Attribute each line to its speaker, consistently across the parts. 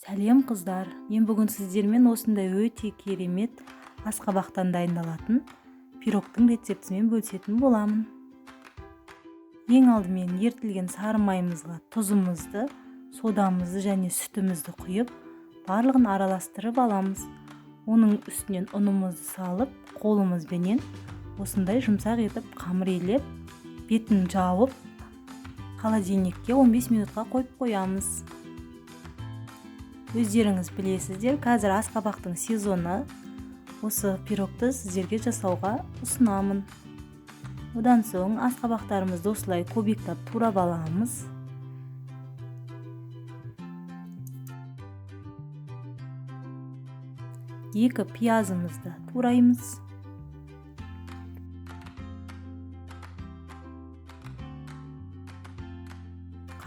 Speaker 1: Сәлем қыздар, мен бүгін сіздермен осындай өте керемет асқабақтан дайындалатын пирогтың рецептімен бөлісетін боламын. Ең алдымен ертілген сары майымызға тұзымызды, содамызды және сүтімізді құйып, барлығын араластырып аламыз. Оның үстінен ұнымызды салып, қолымызбенен осындай жұмсақ етіп қамыр елеп, бетін жауып, холодильникке 15 минутқа қойып қоямыз. Өздеріңіз білесіздер, қазір асқабақтың сезоны. Осы пирогты сіздерге жасауға ұсынамын. Одан соң асқабақтарымызды осылай кубиктап турап аламыз. Екі пиязымызды тураймыз.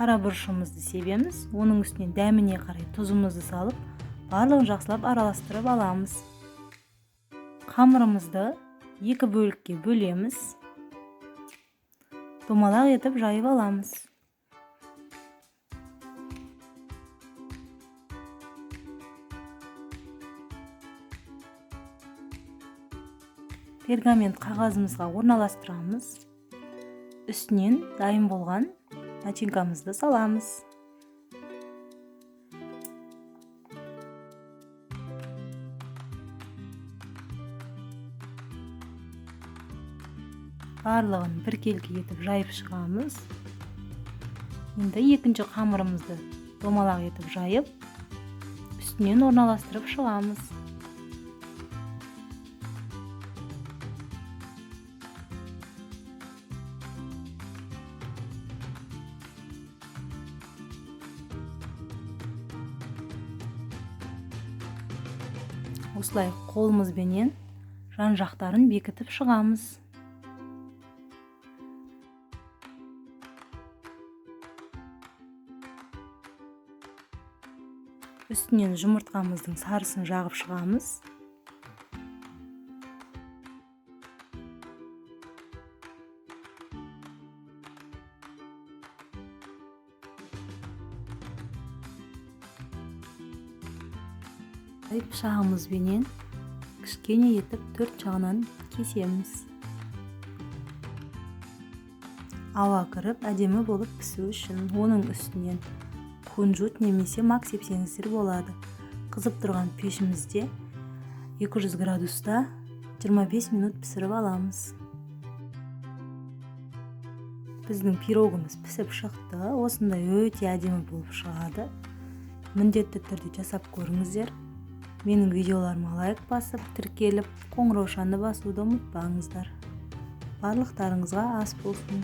Speaker 1: Қара бұрышымызды себеміз. Оның үстіне дәміне қарай тұзымызды салып, барлығын жақсылап араластырып аламыз. Қамырымызды екі бөлікке бөлеміз. Домалақ етіп жайып аламыз. Пергамент қағазымызға орналастырамыз. Үстінен дайын болған начинкамызды саламыз. Барлығын біркелкі етіп жайып шығамыз. Енді екінші қамырымызды домалақ етіп жайып, үстінен орналастырып шығамыз. Осылай қолымызбенен жан жақтарын бекітіп шығамыз. Үстінен жұмыртқамыздың сарысын жағып шығамыз. Пышағымызбенен кішкене етіп төрт жағынан кесеміз. Ауа кіріп, әдемі болып пісу үшін оның үстінен кунжут немесе мак сепсеңіздер болады. Қызып тұрған пешімізде 200 градуста 25 минут пісіріп аламыз. Біздің пирогымыз пісіп шықты. Осындай өте әдемі болып шығады. Міндетті түрде жасап көріңіздер. Менің видеоларыма лайк басып, тіркеліп, қоңыраушаны басуды ұмытпаңыздар. Барлықтарыңызға ас болсын.